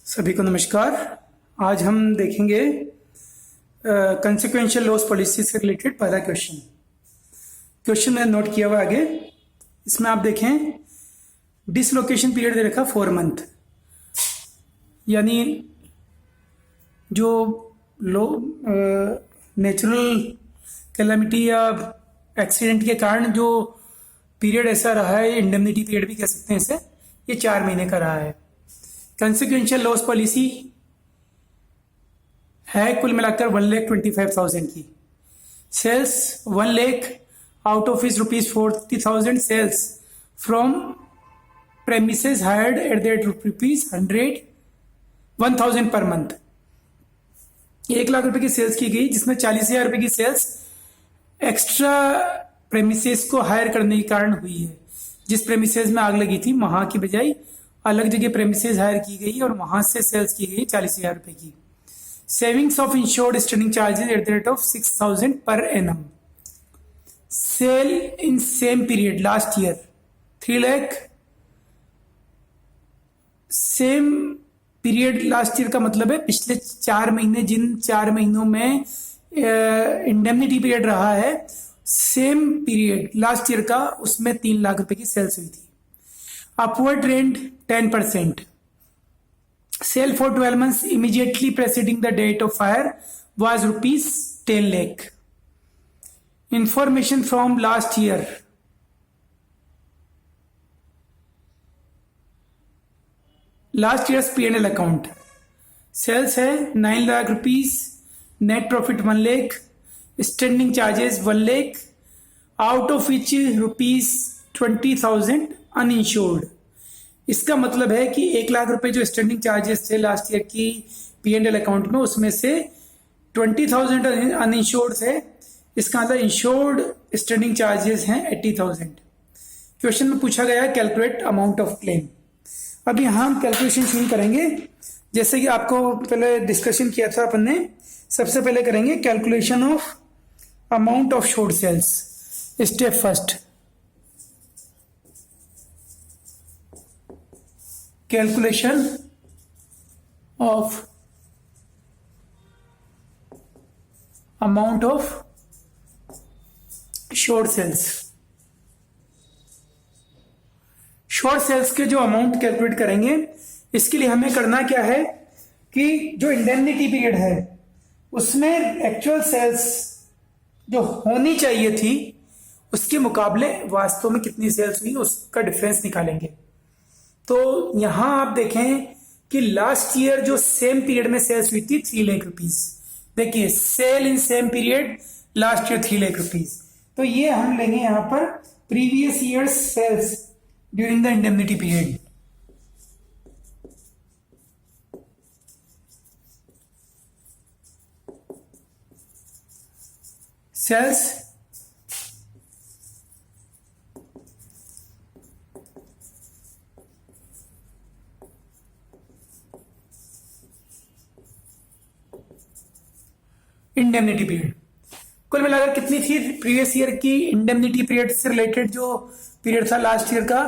सभी को नमस्कार। आज हम देखेंगे कंसिक्वेंशियल लॉस पॉलिसी से रिलेटेड पहला क्वेश्चन मैंने नोट किया हुआ आगे। इसमें आप देखें डिसलोकेशन पीरियड दे रखा 4 मंथ, यानी जो नेचुरल कैलामिटी या एक्सीडेंट के कारण जो पीरियड ऐसा रहा है, इंडेमनिटी पीरियड भी कह सकते हैं इसे, ये 4 महीने का रहा है। कंसिक्वेंशियल लॉस पॉलिसी है कुल मिलाकर 1,25,000 की। Sales 1 lakh out of is ₹40,000 sales from premises hired at the rate ₹1,000 per month. 1 lakh रुपए की सेल्स की गई, जिसमें 40,000 रुपए की सेल्स एक्स्ट्रा प्रेमिसेस को हायर करने के कारण हुई है। जिस प्रेमिसेस में आग लगी थी वहां की बजाय अलग जगह प्रेमिसेस हायर की गई और वहां से सेल्स की गई 40,000 रुपए की। Savings of insured standing charges at the rate of 6,000 per annum. Sale in same period last year 3 lakh. Same period last year का मतलब है पिछले 4 महीने, जिन 4 महीनों में इंडेमनिटी पीरियड रहा है, सेम पीरियड लास्ट ईयर का, उसमें 3 लाख रुपए की सेल्स हुई थी। Upward trend 10%. Sale for 12 months immediately preceding the date of fire was ₹10 lakh. Information from last year. Last year's P&L account. Sales है 9 lakh rupees, net profit 1 lakh, standing charges 1 lakh, out of which ₹20,000 uninsured. इसका मतलब है कि 1 लाख रुपए जो standing charges थे last year की P&L account में, उसमें से 20,000 अनइंश्योर्ड थे। इसका मतलब इंश्योर्ड स्टैंडिंग चार्जेस हैं 80,000। क्वेश्चन में पूछा गया है कैलकुलेट अमाउंट ऑफ क्लेम। अब यहाँ हम कैलकुलेशन शुरू करेंगे। जैसे कि आपको पहले डिस्कशन किया था अपन ने, सबसे पहले करेंगे calculation of amount of short sales. Step first, calculation of amount of short sales. Short sales के जो अमाउंट कैलकुलेट करेंगे, इसके लिए हमें करना क्या है कि जो इंडेमनिटी पीरियड है उसमें एक्चुअल सेल्स जो होनी चाहिए थी उसके मुकाबले वास्तव में कितनी सेल्स हुई उसका डिफरेंस निकालेंगे। तो यहां आप देखें कि लास्ट ईयर जो सेम पीरियड में सेल्स हुई थी 3 लाख रुपीस। देखिए sale in same period last year 3 lakh rupees. तो ये हम लेंगे यहां पर previous year sales during the indemnity period. Sales indemnity period कुल मिलाकर कितनी थी प्रीवियस ईयर की इंडेमनिटी पीरियड से रिलेटेड जो पीरियड था लास्ट ईयर का,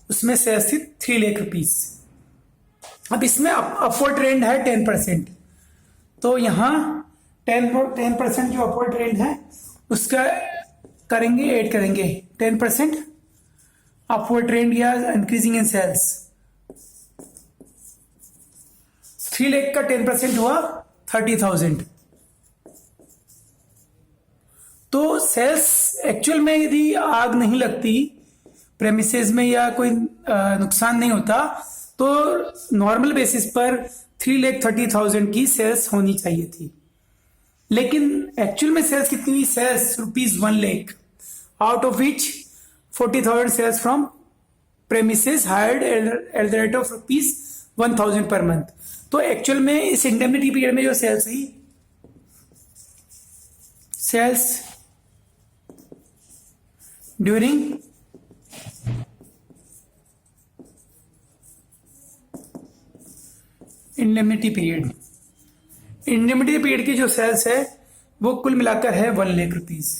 उसमें सेल्स थी 3 लाख रुपीस। अब इसमें अपवर्ड ट्रेंड है 10%। तो यहां 10% जो अपवर्ड ट्रेंड है उसका करेंगे, ऐड करेंगे 10% अपवर्ड ट्रेंड या इंक्रीजिंग इन सेल्स। 3 लाख का 10% हुआ 30,000। तो सेल्स एक्चुअल में यदि आग नहीं लगती प्रेमिसेस में या कोई नुकसान नहीं होता, तो नॉर्मल बेसिस पर 3,30,000 की सेल्स होनी चाहिए थी। लेकिन एक्चुअल में सेल्स कितनी हुई? Sales ₹1 lakh, out of which 40,000 sales from premises hired at the rate of ₹1,000 per month. तो एक्चुअल में इस इंडेमनिटी पीरियड में जो सेल्स हुई, sales during indemnity period, indemnity period की जो सेल्स है वो कुल मिलाकर है 1 लाख रुपीस।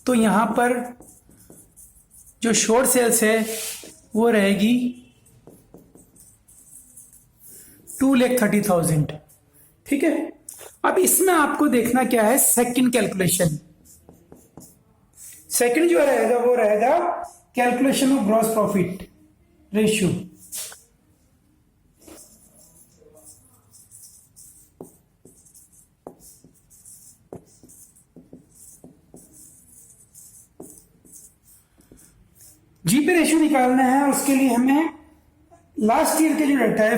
तो यहां पर जो शॉर्ट सेल्स है वो रहेगी 2,30,000। ठीक है, अब इसमें आपको देखना क्या है, सेकंड कैलकुलेशन। सेकंड जो रहेगा वो रहेगा calculation of gross profit ratio. GP ratio निकालना है, उसके लिए हमें लास्ट ईयर के जो डाटा है,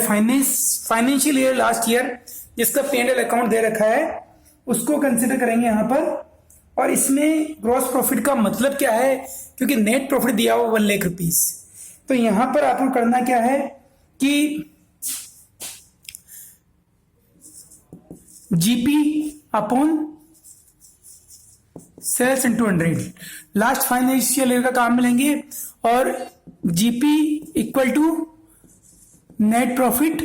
फाइनेंशियल ईयर लास्ट ईयर जिसका P&L अकाउंट दे रखा है उसको कंसिडर करेंगे यहां पर। और इसमें ग्रॉस प्रॉफिट का मतलब क्या है, क्योंकि नेट प्रॉफिट दिया हुआ 1 लाख रुपीस, तो यहां पर आपको करना क्या है कि GP upon sales into 100 last financial year का काम मिलेंगे, और GP equal to net profit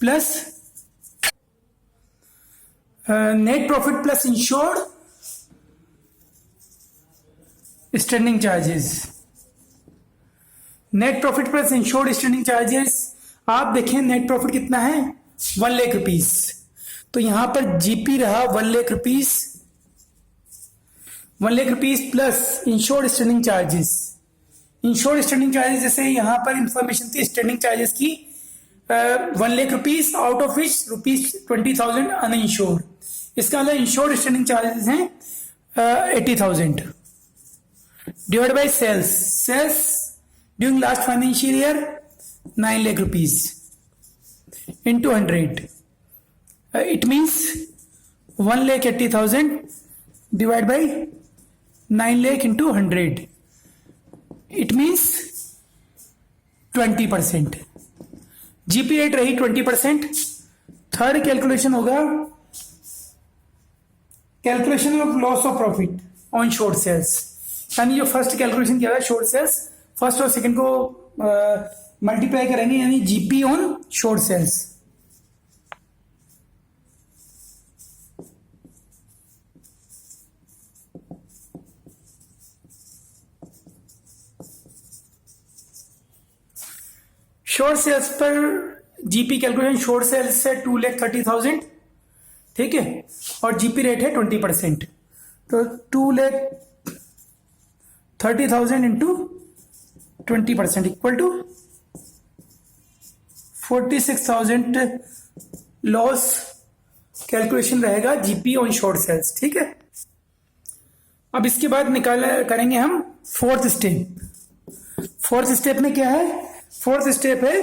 plus insured standing charges. Net profit plus insured standing charges, आप देखें नेट प्रॉफिट कितना है 1 लाख रुपीस, तो यहां पर जीपी रहा 1 lakh rupees, 1 lakh rupees plus insured standing charges. Insured standing charges जैसे यहां पर इंफॉर्मेशन थी स्टैंडिंग चार्जेस की 1 lakh rupees, out of which ₹20,000 uninsured. इसका मतलब इंश्योर्ड स्टैंडिंग चार्जेस हैं 80,000 divide by sales during last financial year 9 lakh rupees into 100, it means 1,80,000 divide by 9 lakh into 100, it means 20%। GP rate रही 20%। Third calculation होगा calculation of loss of profit on short sales, यानी जो first calculation किया है short sales, first और second को multiply करेंगे, यानी GP on short sales. Short sales पर जीपी कैलकुलेशन शॉर्ट सेल्स है 2,30,000, ठीक है, और जीपी रेट है 20%, तो 2,30,000 into 20% equal to 46,000 loss calculation रहेगा जीपी ऑन शॉर्ट सेल्स। ठीक है, अब इसके बाद करेंगे हम फोर्थ स्टेप। फोर्थ स्टेप में क्या है, फोर्थ स्टेप है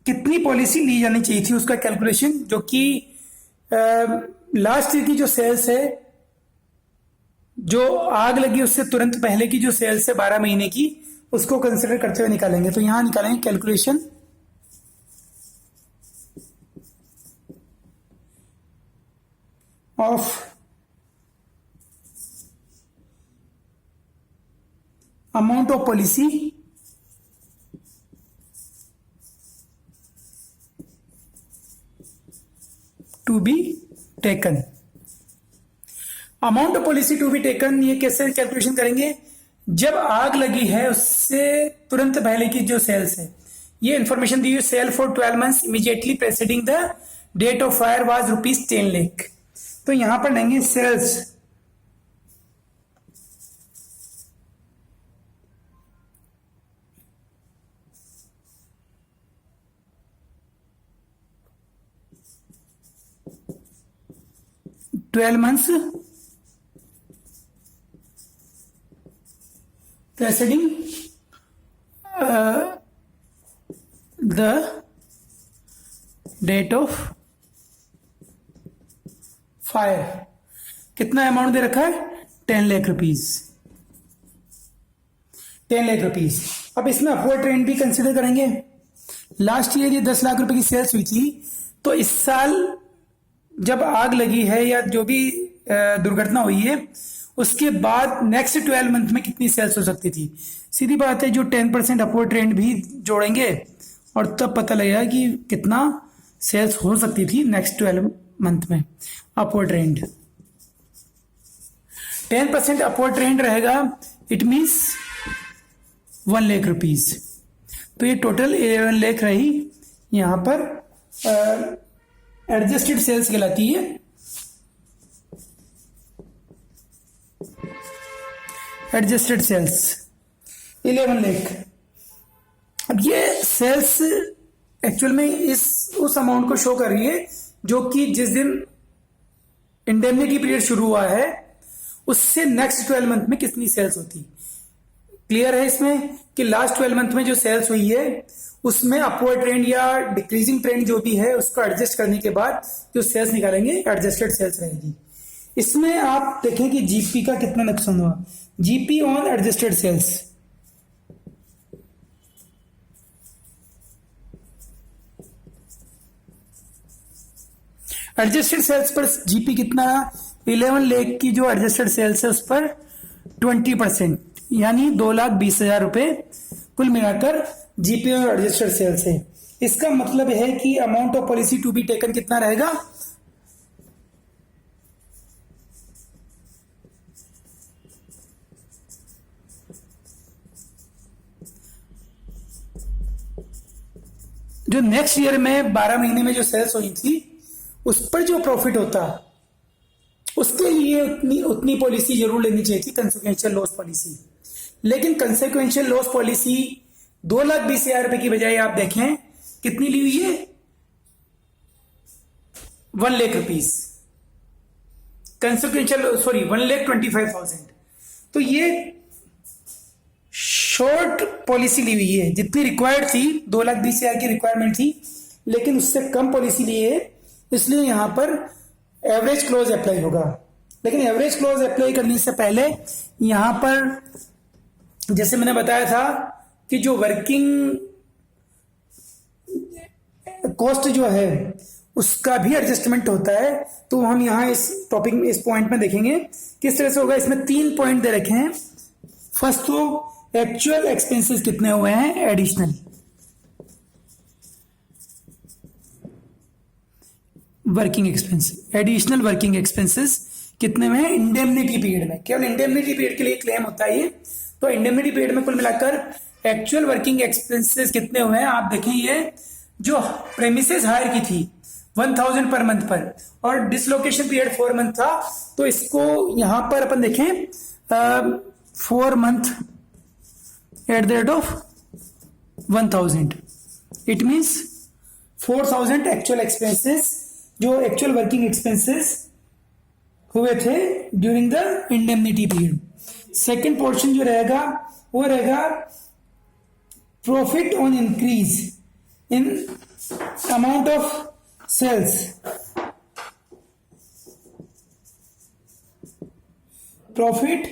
कितनी पॉलिसी ली जानी चाहिए थी उसका कैलकुलेशन, जो कि लास्ट ईयर की जो सेल्स है, जो आग लगी उससे तुरंत पहले की जो सेल्स है 12 महीने की, उसको कंसिडर करते हुए निकालेंगे। तो यहां निकालेंगे calculation of amount of policy to be taken. Amount of policy to be taken ये कैसे कैलकुलेशन करेंगे, जब आग लगी है उससे तुरंत पहले की जो सेल्स है, ये इंफॉर्मेशन दी हुई, sale for 12 months immediately preceding the date of fire was ₹10 lakh. तो यहां पर लेंगे sales twelve months preceding the date of fire. कितना अमाउंट दे रखा है 10 लाख रुपीस, 10 लाख रुपीस। अब इसमें अपवर्ड ट्रेंड भी कंसिडर करेंगे। लास्ट ईयर ये 10 लाख रुपए की सेल्स हुई थी, तो इस साल जब आग लगी है या जो भी दुर्घटना हुई है उसके बाद नेक्स्ट 12 मंथ में कितनी सेल्स हो सकती थी। सीधी बात है, जो 10% अपवर्ड ट्रेंड भी जोड़ेंगे और तब पता लगेगा कि कितना सेल्स हो सकती थी नेक्स्ट 12 मंथ में। अपवर्ड ट्रेंड 10% अपवर्ड ट्रेंड रहेगा, इट मीन्स 1 लाख रुपीस। तो ये टोटल 11 लाख रही यहां पर एडजस्टेड सेल्स कहलाती है। Adjusted sales 11 lakh. अब ये सेल्स एक्चुअल में उस अमाउंट को शो कर रही है जो कि जिस दिन इंडेमनिटी पीरियड शुरू हुआ है उससे नेक्स्ट 12 मंथ में कितनी सेल्स होती। क्लियर है इसमें कि लास्ट 12 मंथ में जो सेल्स हुई है उसमें अपवर्ड ट्रेंड या डिक्रीजिंग ट्रेंड जो भी है उसको एडजस्ट करने के बाद जो सेल्स निकालेंगे एडजस्टेड सेल्स रहेगी। इसमें आप देखें कि जीपी का कितना नुकसान हुआ। GP on adjusted sales, adjusted sales पर जीपी कितना, 11 लाख की जो एडजस्टेड सेल्स है उस पर 20% यानी 2,20,000 रुपए कुल मिलाकर जीपी और एडजस्टेड सेल्स है। इसका मतलब है कि amount of policy to be taken कितना रहेगा, जो नेक्स्ट ईयर में 12 महीने में जो सेल्स हुई थी उस पर जो प्रॉफिट होता उसके लिए उतनी पॉलिसी जरूर लेनी चाहिए थी, कंसिक्वेंशियल लॉस पॉलिसी। लेकिन कंसिक्वेंशियल लॉस पॉलिसी 2,20,000 रुपए की बजाय आप देखें कितनी ली हुई है, 1 लाख रुपीज। कंसिक्वेंशियल 1,25,000। तो ये शॉर्ट पॉलिसी ली हुई है, जितनी रिक्वायर्ड थी 2,20,000 की रिक्वायरमेंट थी लेकिन उससे कम पॉलिसी ली है, इसलिए यहां पर एवरेज क्लोज अप्लाई होगा। लेकिन एवरेज क्लोज अप्लाई करने से पहले यहां पर जैसे मैंने बताया था कि जो वर्किंग कॉस्ट जो है उसका भी एडजस्टमेंट होता है, तो हम यहां इस टॉपिक में इस पॉइंट में देखेंगे किस तरह से होगा। इसमें 3 पॉइंट दे रखे हैं। फर्स्ट तो एक्चुअल एक्सपेंसेस कितने हुए हैं additional, working expenses, additional working expenses कितने में है इंडेमनिटी पीरियड में। केवल इंडेमनिटी पीरियड के लिए क्लेम होता है ये, तो इंडेमनिटी पीरियड में कुल मिलाकर एक्चुअल वर्किंग एक्सपेंसेस कितने हुए हैं आप देखें। ये जो प्रेमिसेस हायर की थी 1,000 पर मंथ पर और डिसलोकेशन पीरियड 4 मंथ था, तो इसको यहां पर अपन देखें 4 month at the rate of 1,000, it means 4,000 actual expenses, जो एक्चुअल वर्किंग एक्सपेंसेस हुए थे during the indemnity period. Second portion जो रहेगा वो रहेगा profit on increase in amount of sales, profit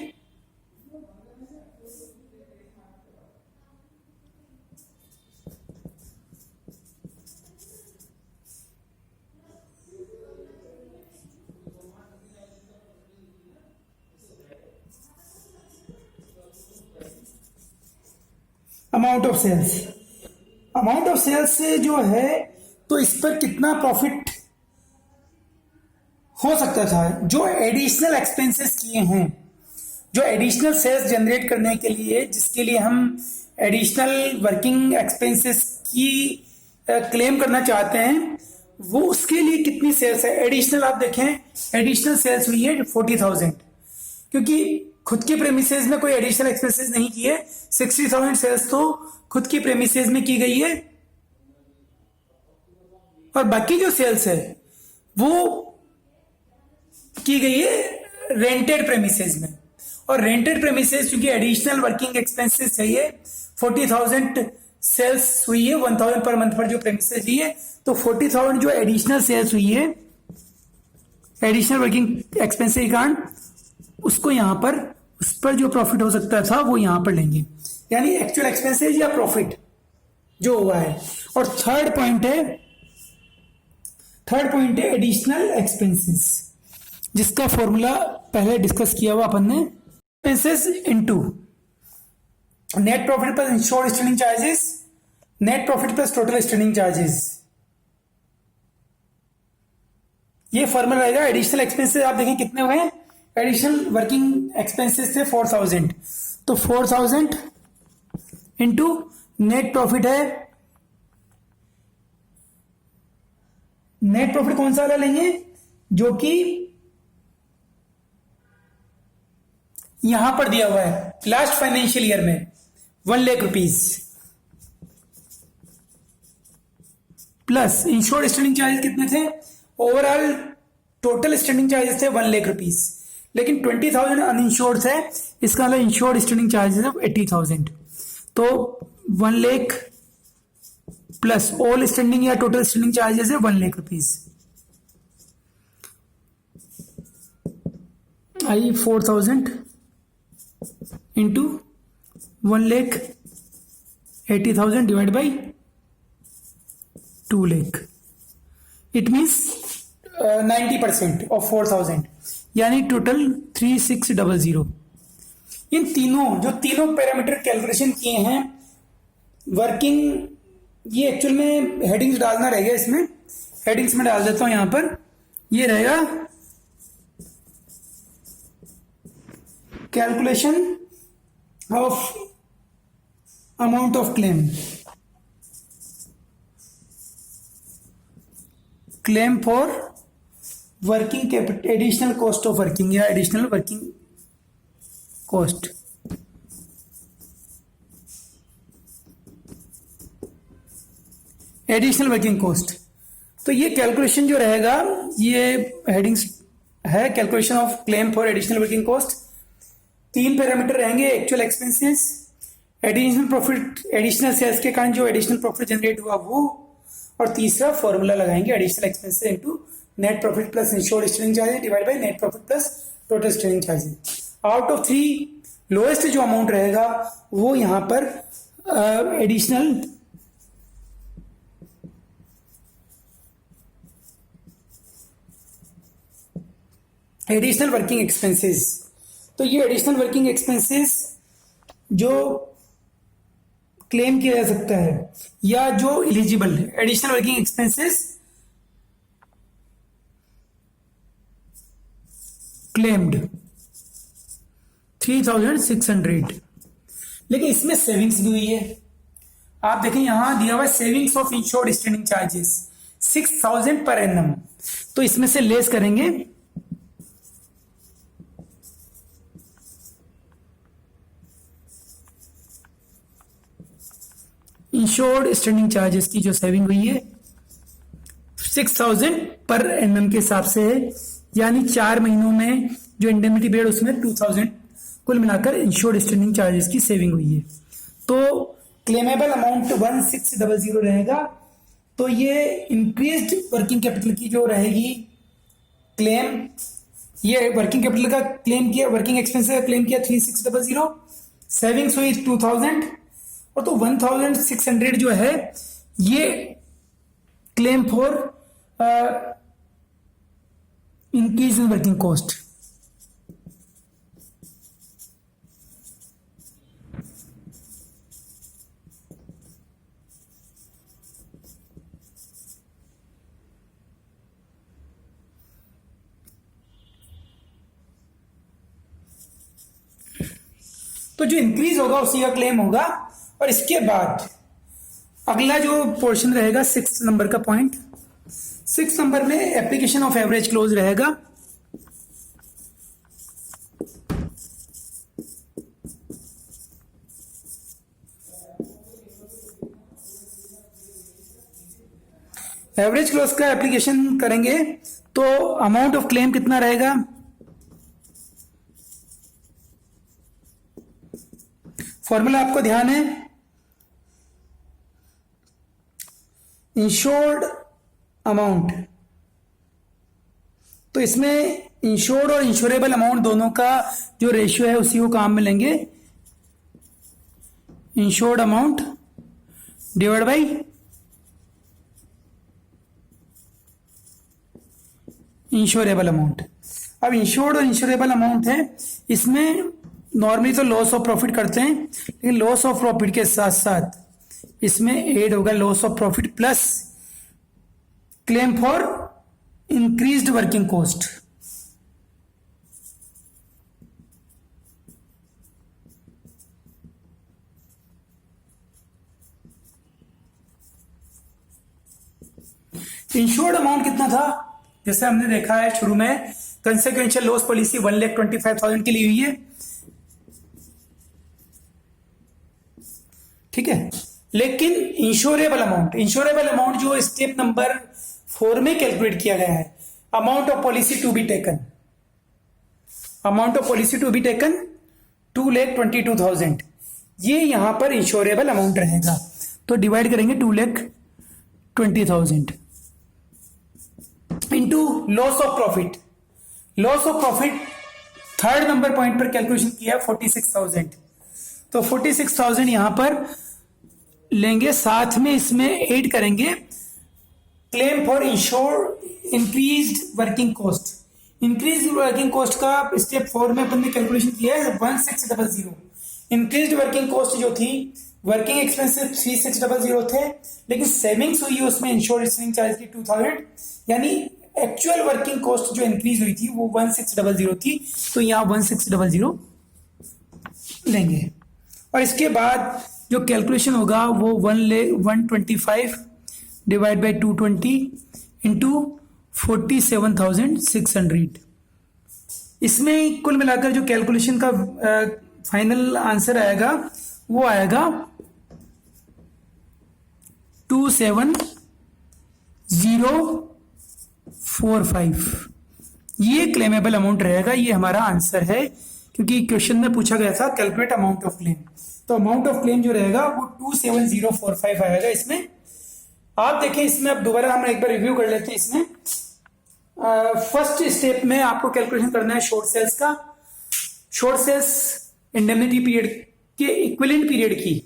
amount of sales. Amount of sales से जो है तो इस पर कितना प्रॉफिट हो सकता था, जो एडिशनल एक्सपेंसेस किए हैं, जो एडिशनल सेल्स जनरेट करने के लिए जिसके लिए हम एडिशनल वर्किंग एक्सपेंसेस की क्लेम करना चाहते हैं, वो उसके लिए कितनी सेल्स है एडिशनल। आप देखें एडिशनल सेल्स हुई है 40,000, क्योंकि खुद के प्रेमिसेस में कोई एडिशनल एक्सपेंसेस नहीं किए। 60,000 सेल्स तो खुद की प्रेमिसेस में की गई है और बाकी जो सेल्स है वो की गई है रेंटेड प्रेमिसेस में। और रेंटेड प्रेमिसेस क्योंकि एडिशनल वर्किंग एक्सपेंसेस चाहिए, 40,000 सेल्स हुई है 1,000 पर मंथ पर जो प्रेमिसेस ली है, तो 40,000 जो एडिशनल सेल्स हुई है एडिशनल वर्किंग एक्सपेंसेस के कारण उसको यहां पर उस पर जो प्रॉफिट हो सकता था वो यहां पर लेंगे, यानी एक्चुअल एक्सपेंसेस या प्रॉफिट जो हुआ है। और थर्ड पॉइंट है एडिशनल एक्सपेंसेस, जिसका फॉर्मूला पहले डिस्कस किया हुआ अपन ने, expenses into net profit plus insured standing charges, net profit plus total standing charges. ये फॉर्मूला रहेगा। एडिशनल एक्सपेंसेस आप देखें कितने हुए हैं, एडिशनल वर्किंग एक्सपेंसेस थे 4,000, तो 4,000 इंटू नेट प्रॉफिट है नेट प्रॉफिट कौन सा वाला लेंगे, जो कि यहां पर दिया हुआ है लास्ट फाइनेंशियल ईयर में 1,00,000 rupees plus insured standing charges कितने थे, ओवरऑल टोटल स्टैंडिंग चार्जेस थे 1,00,000 रुपीज, लेकिन 20,000 अनइंश्योर्ड थे, इसका मतलब इंश्योर्ड स्टैंडिंग चार्जेस ऑफ 80,000। तो 1,00,000 प्लस ऑल स्टैंडिंग या टोटल स्टैंडिंग चार्जेस है 1,00,000 rupees, I 4,000 into 1,80,000 divide by 2,00,000, it means 90% of 4,000, यानी टोटल 3,600। इन जो तीनों पैरामीटर कैलकुलेशन किए हैं वर्किंग, ये एक्चुअल में हेडिंग्स डालना रहेगा, इसमें हेडिंग्स में डाल देता हूं यहां पर, ये रहेगा calculation of amount of claim for working capital, additional cost of working या additional working cost. Additional working cost, तो ये कैलकुलेशन जो रहेगा, ये हेडिंग्स है calculation of claim for additional working cost. 3 parameter रहेंगे, actual expenses, additional profit, additional sales के कारण जो एडिशनल प्रॉफिट जनरेट हुआ वो, और तीसरा फॉर्मूला लगाएंगे additional expenses into net profit plus insured standing charges divide by net profit plus total standing charges. Out of 3 lowest जो अमाउंट रहेगा वो यहां पर एडिशनल वर्किंग एक्सपेंसेस। तो ये एडिशनल वर्किंग एक्सपेंसेस जो क्लेम किया जा सकता है या जो एलिजिबल है, एडिशनल वर्किंग एक्सपेंसेस क्लेम्ड 3,600, लेकिन इसमें सेविंग्स भी हुई है। आप देखें यहां दिया हुआ savings of insured standing charges 6,000 per annum, तो इसमें से लेस करेंगे इंश्योर्ड स्टैंडिंग चार्जेस की जो सेविंग हुई है 6,000 पर एनम के हिसाब से है, यानी 4 महीनों में जो इंडेमनिटी पीरियड उसमें 2,000 कुल मिलाकर इंश्योर्ड स्टैंडिंग चार्जेस की सेविंग हुई है। तो क्लेमेबल अमाउंट 1,600 रहेगा। तो ये इंक्रीज्ड वर्किंग कैपिटल की जो रहेगी क्लेम, ये वर्किंग कैपिटल का क्लेम किया, वर्किंग एक्सपेंसेस का क्लेम किया 3,600, सेविंग्स हुई 2,000, और तो 1,600 जो है ये claim for increase in working cost. तो जो इंक्रीज होगा उसी का क्लेम होगा। और इसके बाद अगला जो पोर्शन रहेगा 6 नंबर का पॉइंट, 6 नंबर में एप्लीकेशन ऑफ एवरेज क्लोज रहेगा। एवरेज क्लोज का एप्लीकेशन करेंगे तो अमाउंट ऑफ क्लेम कितना रहेगा, फॉर्मूला आपको ध्यान है, इंश्योर्ड अमाउंट। तो इसमें इंश्योर्ड और इंश्योरेबल अमाउंट दोनों का जो रेशियो है उसी को काम में लेंगे, insured amount divide by insurable amount. अब इंश्योर्ड और इंश्योरेबल अमाउंट है, इसमें नॉर्मली तो लॉस ऑफ प्रॉफिट करते हैं, लेकिन लॉस ऑफ प्रॉफिट के साथ साथ इसमें एड होगा loss of profit plus claim for increased working cost. Insured amount कितना था, जैसे हमने देखा है शुरू में, कंसेक्वेंशियल लॉस पॉलिसी 1,25,000 की ली हुई है, ठीक है। लेकिन इंश्योरेबल अमाउंट जो स्टेप नंबर 4 में कैलकुलेट किया गया है, amount of policy to be taken 2,22,000, ये यहां पर इंश्योरेबल अमाउंट रहेगा। तो डिवाइड करेंगे 2,20,000 into loss of profit. Third number point पर कैलकुलेशन किया 46,000, तो 46,000 यहां पर लेंगे, साथ में इसमें ऐड करेंगे claim for increased working cost. Increase working cost का स्टेप 4 में अपन ने कैलकुलेशन किया है 1600। इंक्रीज्ड वर्किंग कॉस्ट जो थी, वर्किंग एक्सपेंसेस 3600 थे, लेकिन सेविंग्स हुई है उसमें इंश्योर स्ट्रिंग चार्ज की 2000, यानी एक्चुअल वर्किंग कॉस्ट जो इंक्रीज हुई थी वो 1600 थी, तो यहाँ 1600 लेंगे। और इसके बाद जो कैलकुलेशन होगा वो 125 डिवाइड बाई 220 इंटू 47,600। इसमें कुल मिलाकर जो कैलकुलेशन का फाइनल आंसर आएगा वो आएगा 27045। ये क्लेमेबल अमाउंट रहेगा, ये हमारा आंसर है, क्योंकि क्वेश्चन में पूछा गया था कैलकुलेट अमाउंट ऑफ क्लेम, तो अमाउंट ऑफ क्लेम जो रहेगा वो 27045 आएगा। इसमें आप देखें, इसमें अब दोबारा हम एक बार रिव्यू कर लेते हैं। इसमें फर्स्ट स्टेप में आपको कैलकुलेशन करना है शॉर्ट सेल्स का। शॉर्ट सेल्स इंडेमनिटी पीरियड के इक्विवेलेंट पीरियड की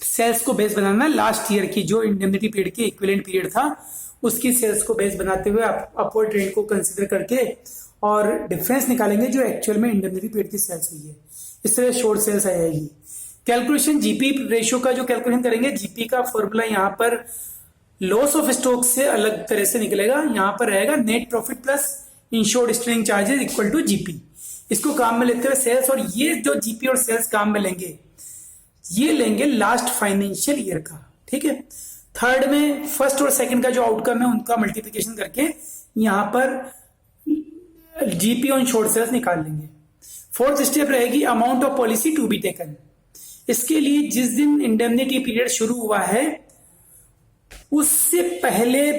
सेल्स को बेस बनाना है। लास्ट ईयर की जो इंडेमनिटी पीरियड की इक्विवेलेंट पीरियड था उसकी सेल्स को बेस बनाते हुए अपवर्ड ट्रेंड को कंसीडर करके और डिफरेंस निकालेंगे जो एक्चुअल में इंडेमनिटी पीरियड की सेल्स हुई है। इस तरह शॉर्ट सेल्स आ जाएगी। कैलकुलेशन जीपी रेशियो का जो कैलकुलेशन करेंगे, जीपी का फॉर्मूला यहाँ पर लॉस ऑफ स्टॉक से अलग तरह से निकलेगा। यहां पर रहेगा net profit plus insured string charges equal to GP. इसको काम में लेते हुए सेल्स, और ये जो जीपी और सेल्स काम में लेंगे ये लेंगे लास्ट फाइनेंशियल ईयर का, ठीक है। थर्ड में फर्स्ट और सेकंड का जो आउटकम है उनका मल्टीप्लिकेशन करके यहां पर जीपी और शॉर्ट सेल्स निकाल लेंगे। फोर्थ स्टेप रहेगी amount of policy to be taken. इसके लिए जिस दिन इंडेमनिटी पीरियड शुरू हुआ है उससे पहले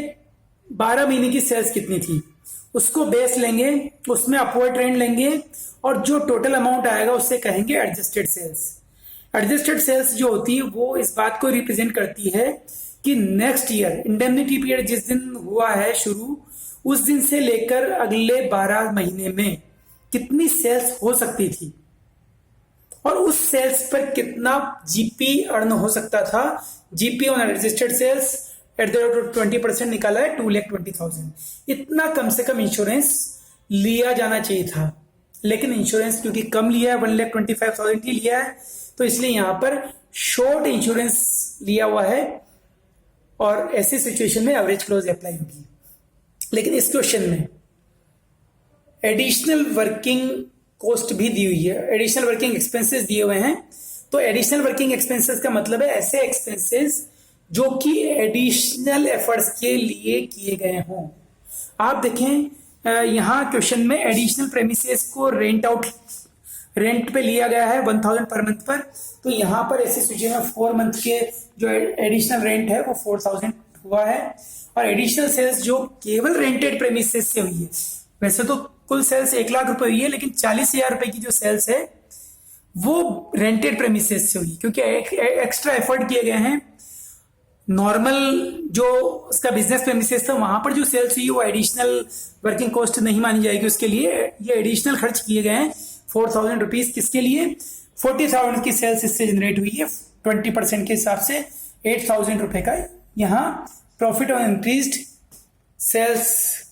12 महीने की सेल्स कितनी थी उसको बेस लेंगे, उसमें अपवर्ड ट्रेंड लेंगे और जो टोटल अमाउंट आएगा उससे कहेंगे एडजस्टेड सेल्स। एडजस्टेड सेल्स जो होती है वो इस बात को रिप्रेजेंट करती है कि नेक्स्ट ईयर इंडेमनिटी पीरियड जिस दिन हुआ है शुरू, उस दिन से लेकर अगले 12 महीने में कितनी सेल्स हो सकती थी और उस सेल्स पर कितना जीपी अर्न हो सकता था। GP on adjusted sales at the rate of 20% निकाला है 2,20,000। इतना कम से कम इंश्योरेंस लिया जाना चाहिए था, लेकिन इंश्योरेंस क्योंकि कम लिया है 1,25,000 ही लिया है, तो इसलिए यहां पर शॉर्ट इंश्योरेंस लिया हुआ है और ऐसी सिचुएशन में एवरेज क्लोज अप्लाई होगी। लेकिन इस क्वेश्चन में एडिशनल वर्किंग कॉस्ट भी दी हुई है, एडिशनल वर्किंग एक्सपेंसेस दिए हुए हैं। तो एडिशनल वर्किंग एक्सपेंसेस का मतलब है ऐसे एक्सपेंसेस जो कि एडिशनल एफर्ट्स के लिए किए गए हों। आप देखें यहां क्वेश्चन में एडिशनल प्रेमिसेस को रेंट पे लिया गया है 1000 पर मंथ पर, तो यहां पर ऐसी सिचुएशन में 4 मंथ के जो एडिशनल रेंट है वो 4000 हुआ है। और एडिशनल सेल्स जो केवल रेंटेड प्रेमिसेस से हुई है, वैसे तो कुल सेल्स 1 लाख रुपए हुई है, लेकिन 40,000 रुपए की जो सेल्स है वो रेंटेड प्रेमिसेस से हुई, क्योंकि एक्स्ट्रा एफर्ट किए गए हैं। नॉर्मल जो उसका बिजनेस प्रेमिसेस था वहां पर जो सेल्स हुई वो एडिशनल वर्किंग कॉस्ट नहीं मानी जाएगी उसके लिए। ये एडिशनल खर्च किए गए हैं 4,000 रुपीज। किसके लिए? 40,000 की सेल्स इससे जनरेट हुई है, 20% के हिसाब से 8,000 रुपए का यहाँ प्रॉफिट और इंक्रीज्ड सेल्स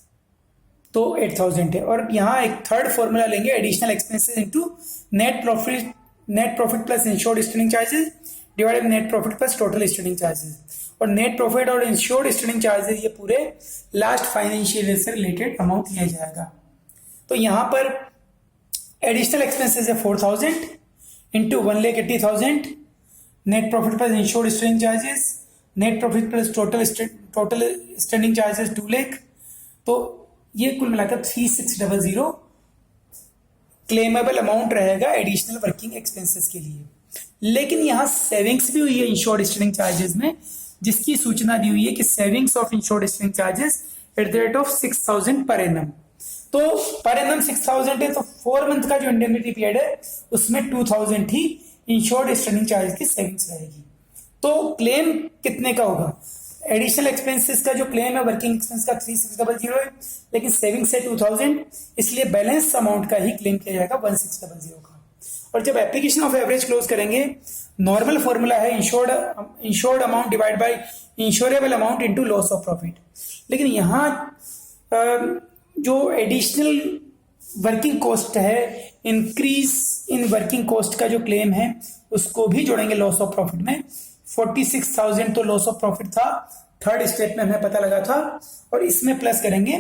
तो 8,000 है। और यहाँ एक थर्ड फॉर्मूला लेंगे, additional expenses into net profit plus insured standing charges divided net profit plus total standing charges. और नेट प्रॉफिट और इंश्योर्ड स्टैंडिंग चार्जेस ये पूरे लास्ट फाइनेंशियल ईयर से रिलेटेड अमाउंट लिया जाएगा। तो यहाँ पर एडिशनल एक्सपेंसेस है 4,000 into 1,80,000, net profit plus insured standing charges, net profit plus total standing charges 2 lakh, तो ये कुल मिलाकर 3600 क्लेमेबल अमाउंट रहेगा एडिशनल वर्किंग एक्सपेंसेस के लिए। लेकिन यहाँ सेविंग्स भी हुई है इंश्योर्ड स्टैंडिंग चार्जेस में, जिसकी सूचना दी हुई है कि savings of insured standing charges at the rate of 6000 per annum. तो पर एनम 6000 है, तो 4 मंथ का जो इंडेमनिटी पीरियड है उसमें 2000 ही इंश्योर्ड स्टैंडिंग चार्जेस की सेविंग्स रहेगी। तो क्लेम कितने का होगा? एडिशनल एक्सपेंसेस का जो क्लेम है वर्किंग एक्सपेंस का 3600 है, लेकिन सेविंग्स है 2000, इसलिए बैलेंस अमाउंट का ही क्लेम किया जाएगा 1600 का। और जब एप्लीकेशन ऑफ एवरेज क्लोज करेंगे, नॉर्मल फॉर्मूला है insured amount divide by insurable amount into loss of profit. लेकिन यहाँ जो एडिशनल वर्किंग कॉस्ट है, इंक्रीज इन वर्किंग कॉस्ट का जो क्लेम है उसको भी जोड़ेंगे लॉस ऑफ प्रॉफिट में। 46,000 तो लॉस ऑफ प्रॉफिट था, थर्ड स्टेप में हमें पता लगा था, और इसमें प्लस करेंगे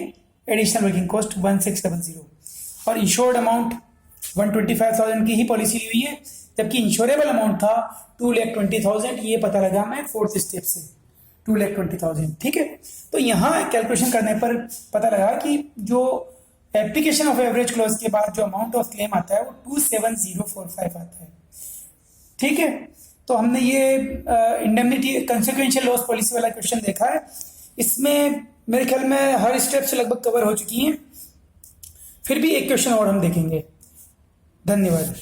एडिशनल वर्किंग कॉस्ट 1600, और इंश्योर्ड अमाउंट 125,000 की ही पॉलिसी ली हुई है, जबकि इंश्योरेबल अमाउंट था 2,20,000। ये पता लगा मैं फोर्थ स्टेप से 2,20,000। ठीक है, तो यहाँ कैलकुलेशन करने पर पता लगा कि जो एप्लीकेशन ऑफ एवरेज क्लॉज के बाद जो अमाउंट ऑफ क्लेम आता है वो 27045 आता है। ठीक है, तो हमने ये इंडेमनिटी कंसिक्वेंशियल लॉस पॉलिसी वाला क्वेश्चन देखा है। इसमें मेरे ख्याल में हर स्टेप से लगभग कवर हो चुकी हैं, फिर भी एक क्वेश्चन और हम देखेंगे। धन्यवाद।